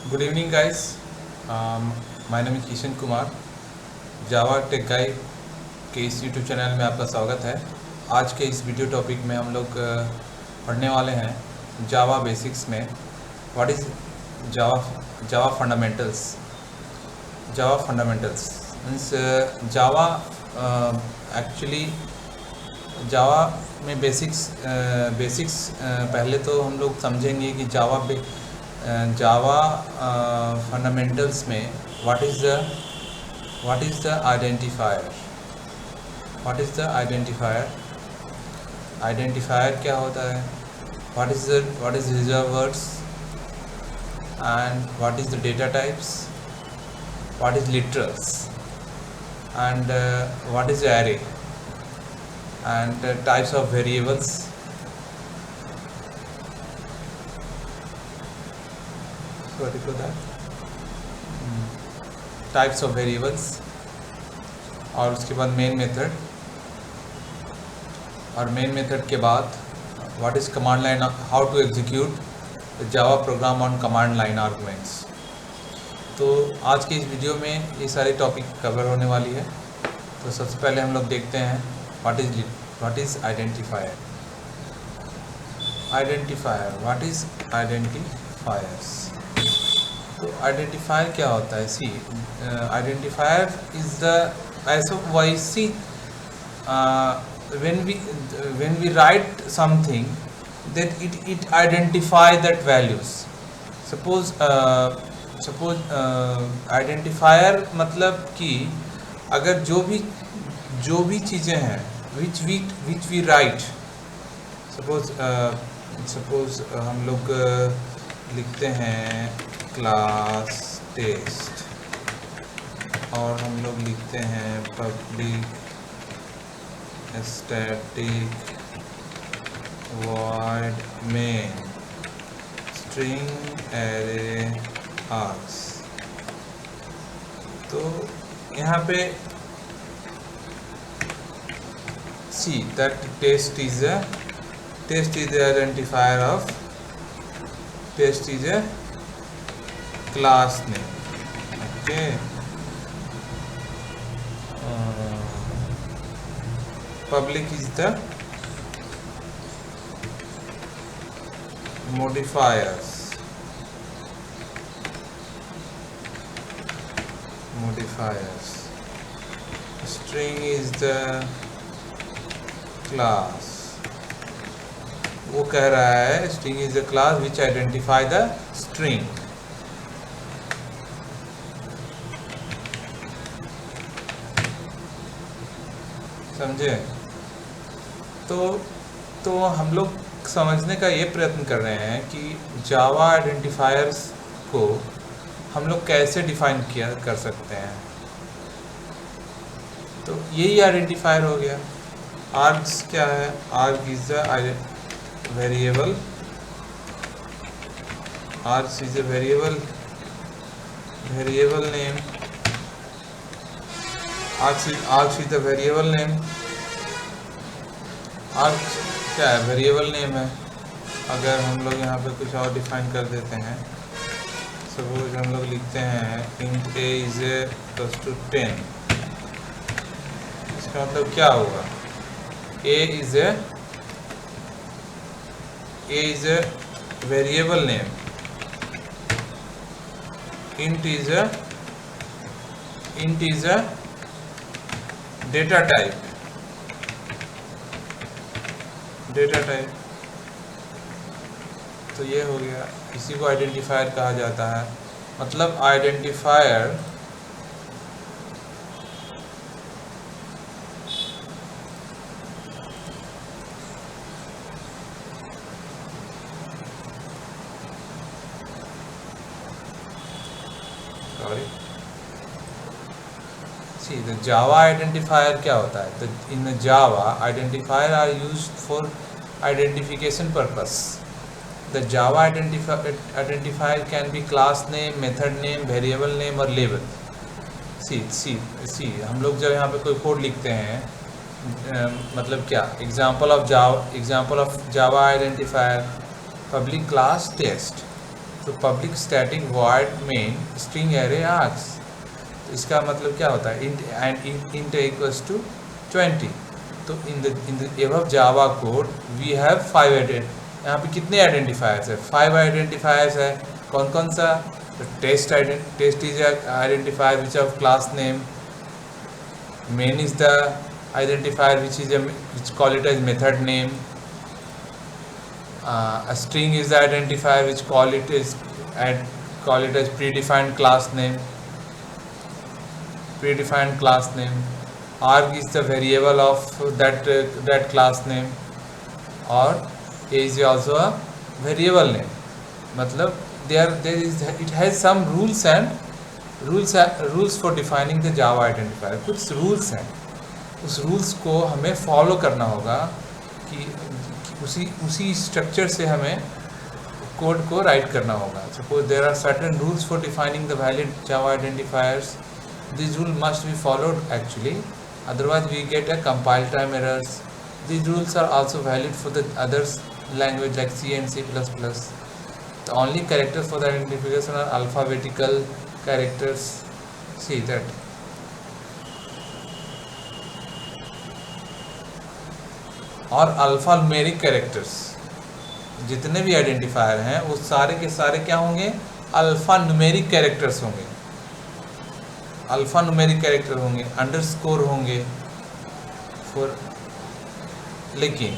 Good evening guys, my name is Kishan Kumar. Java tech guide के इस YouTube channel में आपका स्वागत है। आज के इस वीडियो टॉपिक में हम लोग पढ़ने वाले हैं जावा बेसिक्स में what is Java fundamentals means Java actually Java में बेसिक्स पहले तो हम लोग समझेंगे कि जावा फंडामेंटल्स में what is the identifier. Identifier क्या होता है, what is reserve words and what is the data types, what is literals and what is array and types of variables, sorry for that, types of variables, और उसके बाद main method, और main method के बाद what is command line, how to execute Java program on command line arguments. तो आज के इस वीडियो में ये सारे टॉपिक कवर होने वाली है। तो सबसे पहले हम लोग देखते हैं what is identifier. What is identifiers. तो आइडेंटिफायर क्या होता है? सी आइडेंटिफायर इज़ द ऐसा वैसी when we write something that it identify that values. suppose identifier मतलब कि अगर जो भी चीज़ें हैं which we write, suppose हम लोग लिखते हैं क्लास टेस्ट, और हम लोग लिखते हैं public static void main string array args. तो यहाँ पे see that test is the identifier of test is a class name. Okay, public is the modifiers, string is the class. वो कह रहा है string is the class which identify the string. समझे? तो हम लोग समझने का ये प्रयत्न कर रहे हैं कि जावा आइडेंटिफायर्स को हम लोग कैसे डिफाइन कर सकते हैं। तो यही आइडेंटिफायर हो गया। आर्ग्स क्या है? Arg is the variable, args is a variable name, args is the variable name. Args क्या है? वेरिएबल नेम है। अगर हम लोग यहाँ पे कुछ और डिफाइन कर देते हैं, सपोज हम लोग लिखते हैं int a is equals to 10, इसका मतलब क्या होगा? A is a variable name, int is a data type, तो ये हो गया। इसी को आइडेंटिफायर कहा जाता है। मतलब identifier See, the Java identifier क्या होता है? तो in Java, identifier are used for identification purpose. The Java identifier can be class name, method name, variable name और label. See, हम लोग जब यहाँ पे कोई कोड लिखते हैं, मतलब क्या? Example of Java identifier, public class test. तो public static void main string array args, तो इसका मतलब क्या होता है, int इक्वल्स टू 20। तो in the above Java code we have 5 यहाँ पे कितने आइडेंटिफायर्स है, 5 आइडेंटिफायर्स है। कौन कौन सा, test is identifier which of class name, main is the identifier which call it as method name, a string is the identifier which call it as predefined class name, arg is the variable of that class name, or a is also a variable name। मतलब it has some rules for defining the Java identifier। कुछ rules हैं, उस rules को हमें follow करना होगा कि उसी स्ट्रक्चर से हमें कोड को राइट करना होगा। Suppose there are certain rules for defining the valid Java identifiers, this rule must be followed actually, otherwise we get a compile time errors. These rules are also valid for the other language like C and C++. The only characters for the identification are alphabetical characters. See that. और alpha numeric characters, जितने भी identifier हैं वो सारे के सारे क्या होंगे, अल्फा न्यूमेरिक कैरेक्टर्स होंगे, अल्फा न्यूमेरिक कैरेक्टर होंगे, अंडरस्कोर होंगे फॉर, लेकिन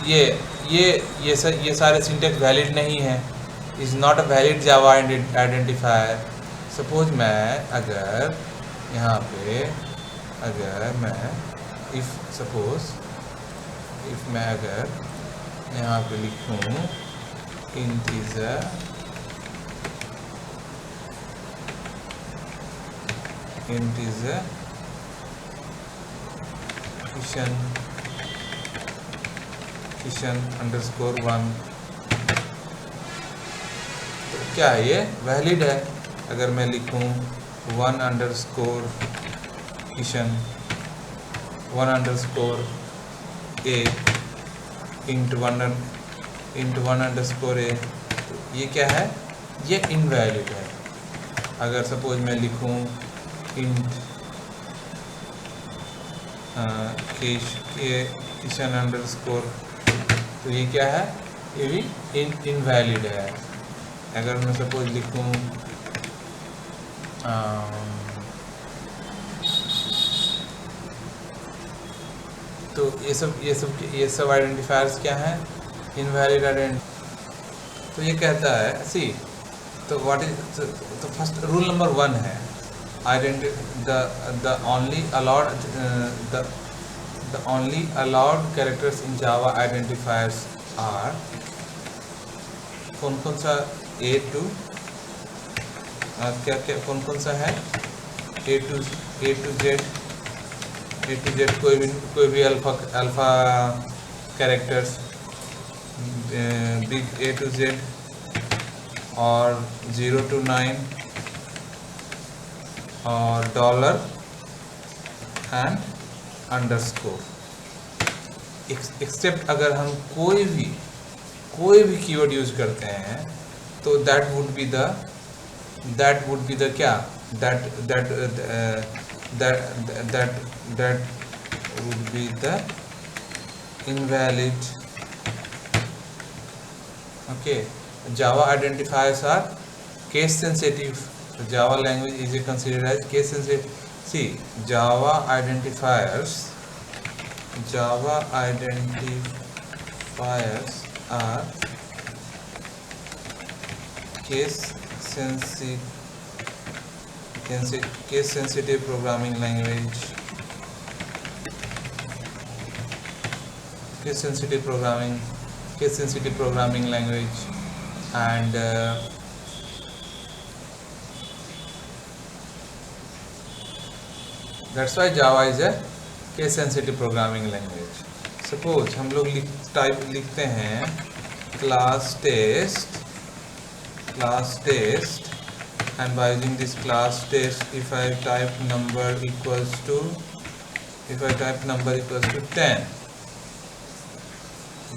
ये सारे सिंटेक्स वैलिड नहीं है, is not a valid Java identifier. Suppose मैं अगर यहाँ पे अगर मैं मैं अगर यहाँ पे लिखूँ इंटीजर किशन अंडरस्कोर 1, तो क्या है ये वैलिड है। अगर मैं लिखूँ 1 अंडरस्कोर किशन 1 अंडरस्कोर ए इंट 1 अंडरस्कोर ए, तो ये क्या है, ये इनवैलिड है। अगर सपोज मैं लिखूँ इंट किशन अंडरस्कोर, तो ये क्या है, ये भी इनवैलिड है। अगर मैं सपोज लिखूँ तो ये सब आइडेंटिफायर्स क्या हैं, इनवैलिड आइडेंटिफायर। तो ये कहता है सी, तो व्हाट इज, तो फर्स्ट रूल नंबर 1 है the only allowed characters in Java identifiers are कौन सा, A to कौन सा है, A to Z कोई भी alpha characters, big A to Z और 0 to 9 और डॉलर एंड अंडरस्कोर। एक्सेप्ट अगर हम कोई भी कीवर्ड यूज करते हैं तो दैट वुड बी द क्या, that would be the invalid. Okay, Java identifiers are case sensitive. Java language is considered as case sensitive. See, Java identifiers are case sensitive programming language. Case sensitive programming language, and that's why Java is a case sensitive programming language. Suppose हम लोग लिखते हैं class test and by using this class test, if I type number equals to 10,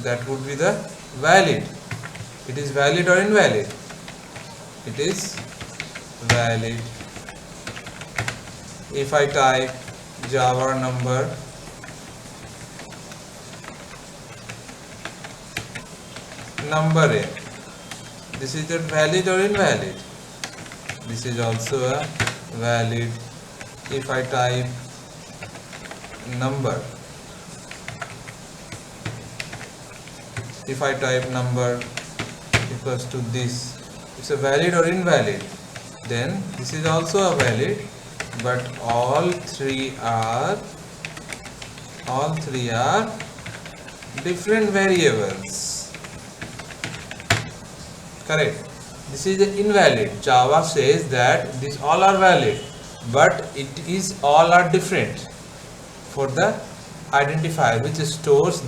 that would be the valid. It is valid or invalid? It is valid. If I type Java number A, this is a valid or invalid? This is also a valid. If I type number equals to this, it's a valid or invalid? Then this is also a valid, but all three are different variables. Correct. This is invalid. Java says that these all are valid, but it is all are different for the identifier which stores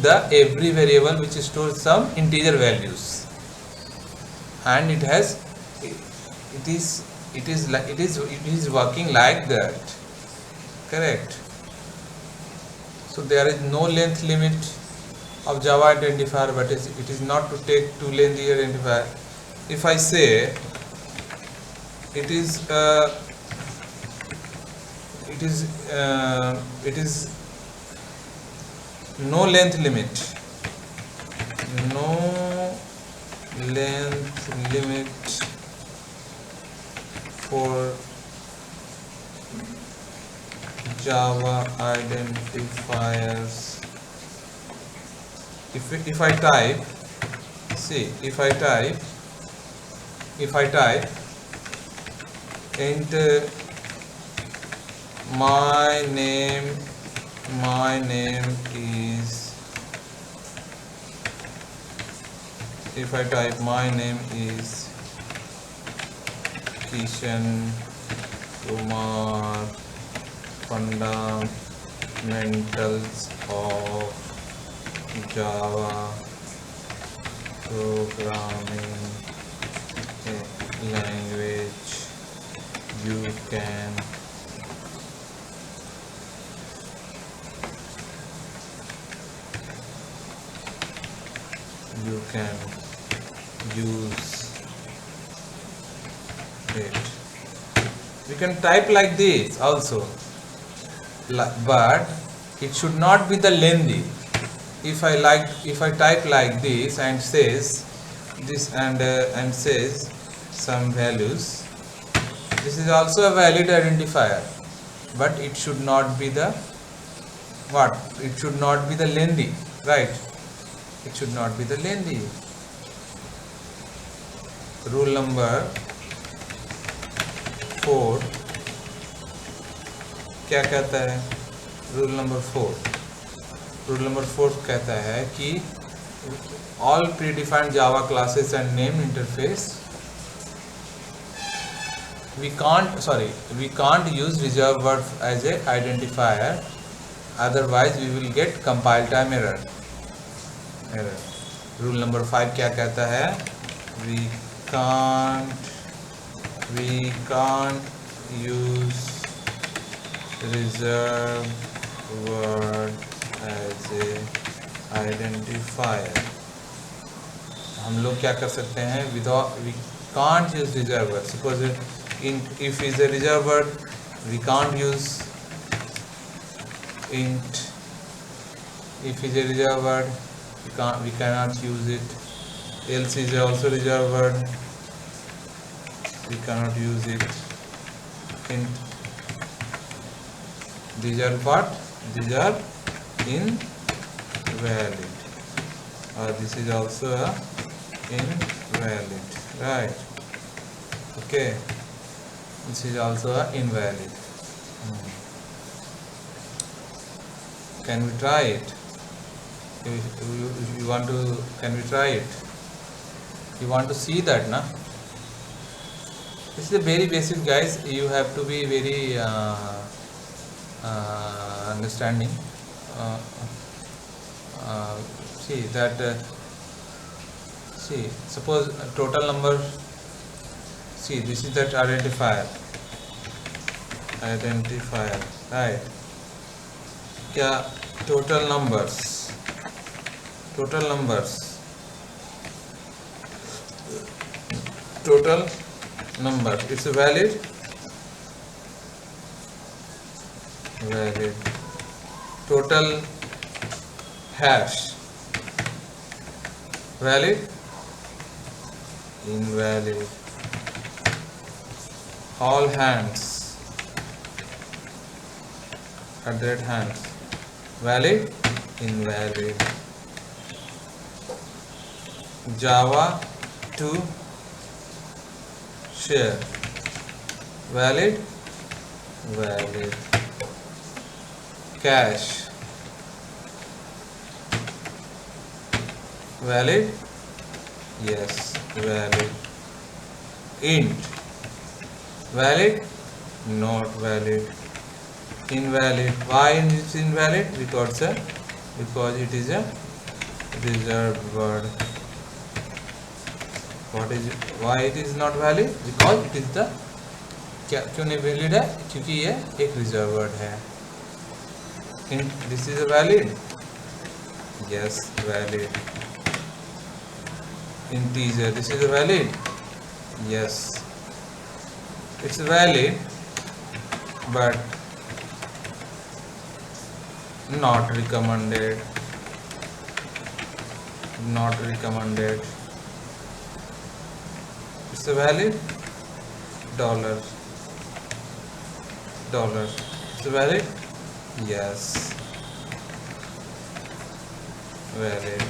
the every variable, which stores some integer values, and it is working like that. Correct. So there is no length limit of Java identifier, but it is not to take too lengthy identifier. If I say it is no length limit for Java identifiers. If I type int my name is, if I type my name is Kishan Kumar, fundamentals of Java programming language, you can use it. We can type like this also, but it should not be the lengthy. If I type like this and says this and says some values, this is also a valid identifier, but it should not be the it should not be the lengthy, right? It should not be the lengthy. Rule number 4 क्या कहता है? Rule number 4 कहता है कि all predefined Java classes and name interface, we can't use reserved word as a identifier, otherwise we will get compile time error. Rule number 5 क्या कहता है? We can't use reserved word as a identifier. हम लोग क्या कर सकते हैं? we can't use reserved word. Suppose if is a reserved word, we can't use int. If is a reserved word, we cannot use it. Else is also reserved word, we cannot use it. Int. These are what? These are invalid. This is also a invalid, right? Okay, this is also a invalid. Can we try it? You want to? Can we try it? You want to see that, na? This is a very basic, guys. You have to be very understanding. See that See, suppose total number. See, this is that identifier, right? क्या total numbers, total numbers it's valid, total hash valid, invalid, all hands @hands valid, invalid, Java to share valid, cache valid, yes, valid, int valid, not valid, invalid. Why is it invalid? Because it is a reserved word. What is it? Why it is not valid? Because it is the क्यों नहीं valid है? क्योंकि ये एक reserve word है. This is a valid, yes, valid. Integer, this is a valid, yes, it's valid, but not recommended, it's a valid, dollar, it's a valid, yes, valid.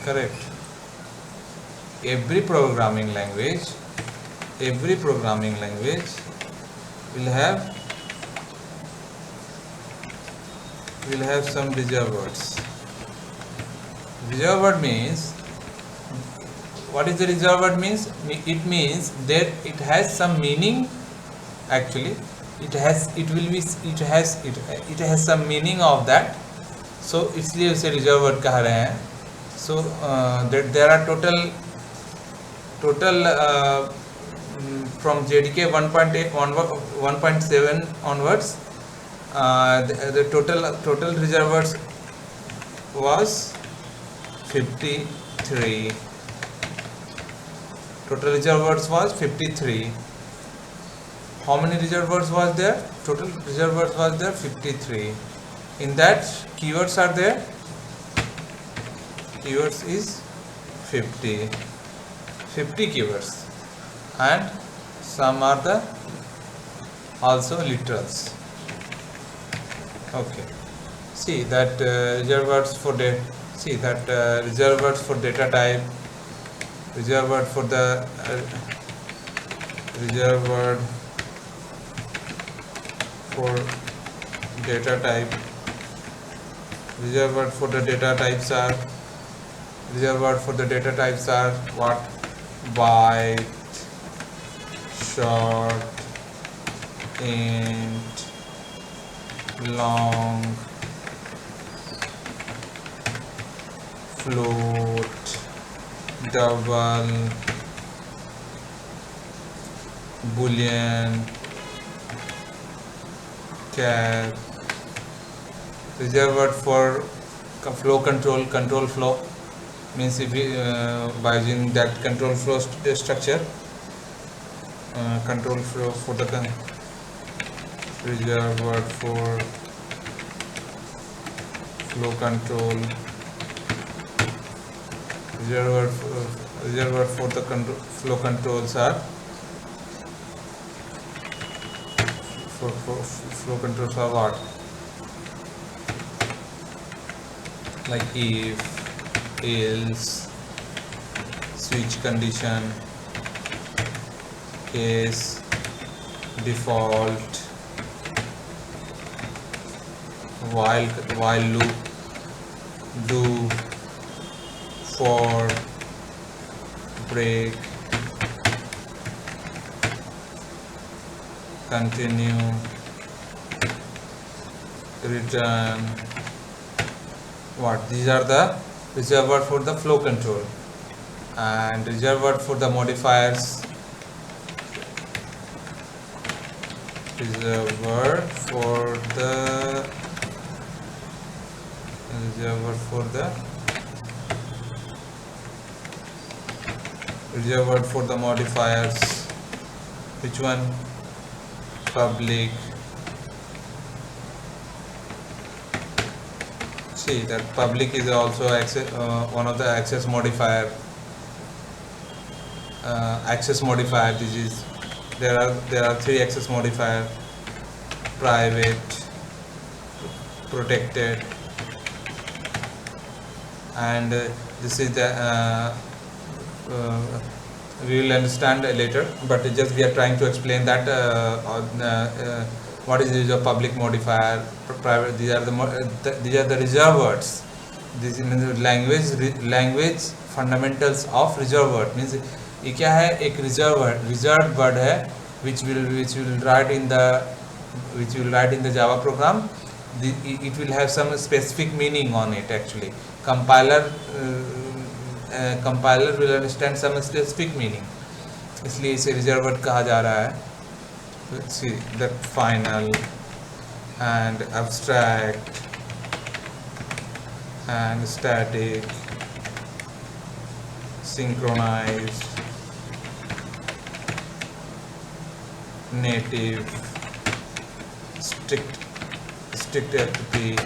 Correct. Every programming language will have some reserved words. Reserved word means, what is the reserved word means? It means that it has some meaning. Actually, it has some meaning of that. So इसलिए उसे reserved word कह रहे हैं. So that there are total from JDK 1.7 onwards, the total reserved words was 53. Total reserved words was 53. How many reserved words was there? Total reserved words was there 53. In that, keywords are there. Keywords is 50 keywords, and some are the also literals. Okay, see that reserved words for data. See that reserved words for data type, reserved word for the reserved word for data type. Reserved word for the data types are what? Byte, short, int, long, float, double, boolean, char. Reserved word for flow control flow means if we by using that control flow structure, control flow for the reserved word for flow control, reserved word for the flow controls are flow controls are what? Like if, else, switch condition, case, default, while loop, do, for, break, continue, return what? These are the reserved word for the flow control, and reserved word for the modifiers. Reserved word for the modifiers. Which one? Public. See that public is also one of the access modifier. This is there are three access modifier: private, protected, and this is the we will understand later, but just we are trying to explain that what is the public modifier, private. These are the reserved words. This is language fundamentals of reserved word. Means ये क्या है? एक reserved word है which will write in the Java program. It will have some specific meaning on it. Actually, compiler will understand some specific meaning, इसलिए इसे reserved word कहा जा रहा है. Let's see the final and abstract and static, synchronized, native, strict FTP,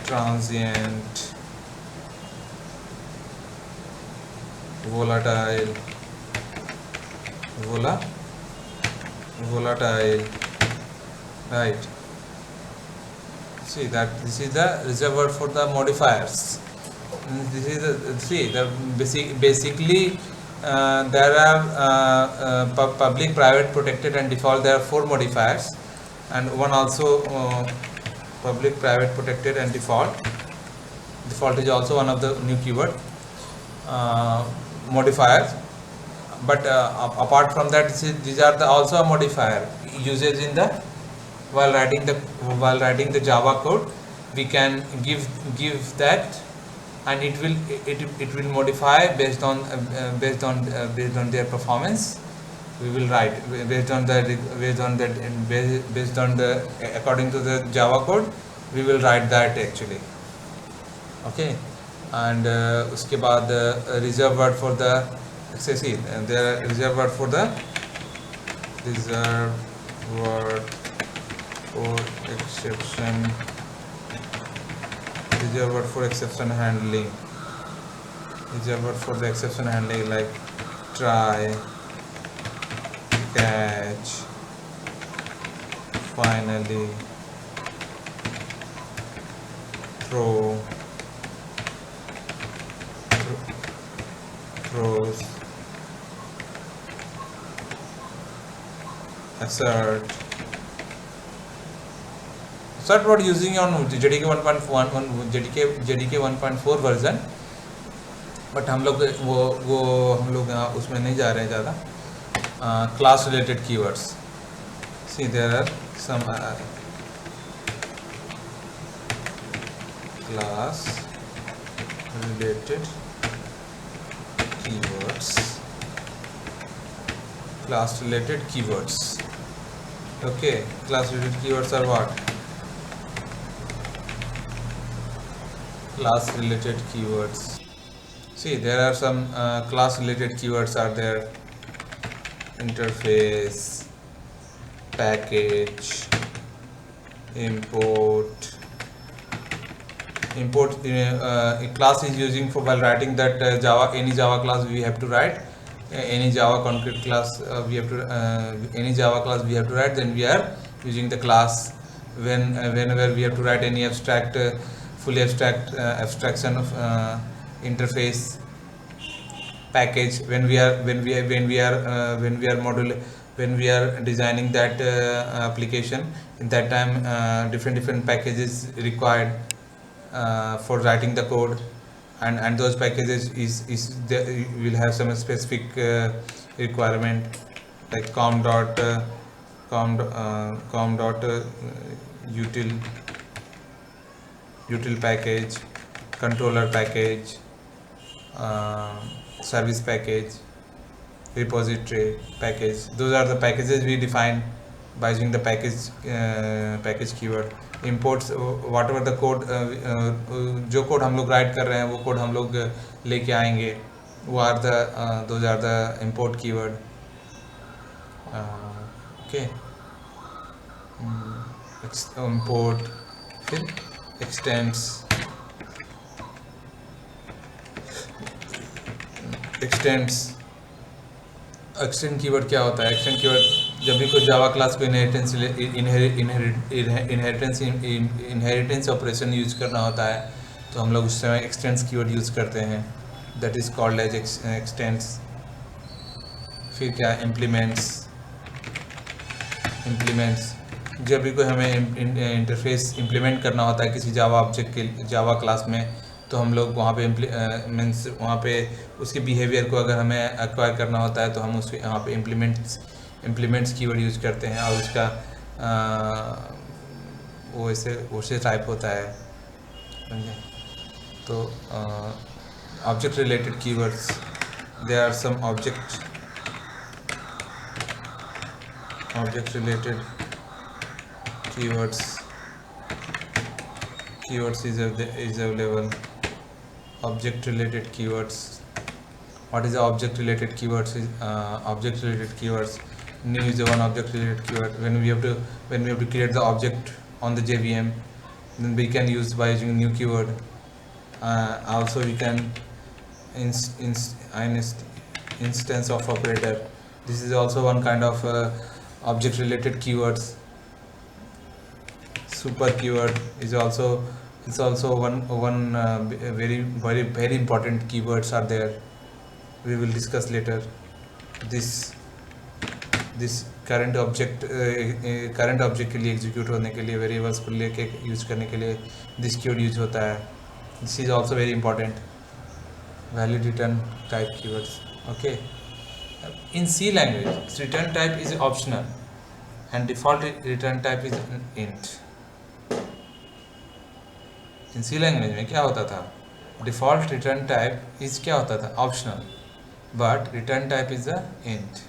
transient, volatile, right? See that this is the reserved word for the modifiers. This is basically there are public, private, protected, and default. There are 4 modifiers, and one also public, private, protected, and default. Default is also one of the new keyword modifiers. But apart from that, these are also a modifier usage in the while writing the Java code. We can give that, and it will modify based on their performance. We will write according to the Java code. We will write that actually. Okay, and उसके बाद reserved word for the accessory. There are reserved word for the exception. Reserved word for exception handling. Reserved word for the exception handling like try, catch, finally, throws, assert. What using on JDK 1.4 version, but हम लोग यहाँ उसमें नहीं जा रहे हैं ज़्यादा. Class related keywords. See, there are some class related keywords. Okay, class related keywords are what? Class related keywords. See, there are some class related keywords are there: interface, package, import. A class is using for while writing that any Java class we have to write, any Java concrete class any Java class we have to write. Then we are using the class whenever we have to write any abstract, fully abstract abstraction of interface, package. When we are designing that application, in that time different packages required for writing the code, and those packages will have some specific requirement. like com dot util package, controller package, service package, repository package. Those are the packages we define by using the package keyword. Imports, whatever the code, जो code हम लोग right कर रहे हैं वो code हम लोग लेके आएंगे, वो are the those are the import keyword. Okay, import, फिर extends, एक्सटेंड कीवर्ड क्या होता है? एक्सटेंड कीवर्ड जब भी कोई जावा क्लास को इनहेरिटेंस ऑपरेशन यूज करना होता है तो हम लोग उस समय एक्सटेंड्स कीवर्ड यूज करते हैं, that is called as extends. फिर क्या? इम्प्लीमेंट्स. जब भी कोई हमें इंटरफेस इम्प्लीमेंट करना होता है किसी जावा ऑब्जेक्ट के जावा क्लास में, तो हम लोग वहाँ पे मीन्स वहाँ पे उसके बिहेवियर को अगर हमें एक्वायर करना होता है तो हम उसके यहाँ पे इम्प्लीमेंट्स कीवर्ड यूज करते हैं, और उसका वो ऐसे टाइप होता है. तो object related keywords, there are some object related keywords is available. Object related keywords. What is the object related keywords? Object related keywords, new is the one object related keyword. When we have to create the object on the JVM, then we can use by using new keyword. Also we can instance of operator. This is also one kind of object related keywords. Super keyword is also one very important keywords are there. We will discuss later. This current object के लिए execute होने के लिए, variables को लेके use करने के लिए दिस कीवर्ड यूज होता है. This is also very important. Valid return type keywords. Okay, in C language return type is optional and default return type is int. In C language में क्या होता था? डिफ़ॉल्ट रिटर्न टाइप इज क्या होता था? Optional, but return type is the int.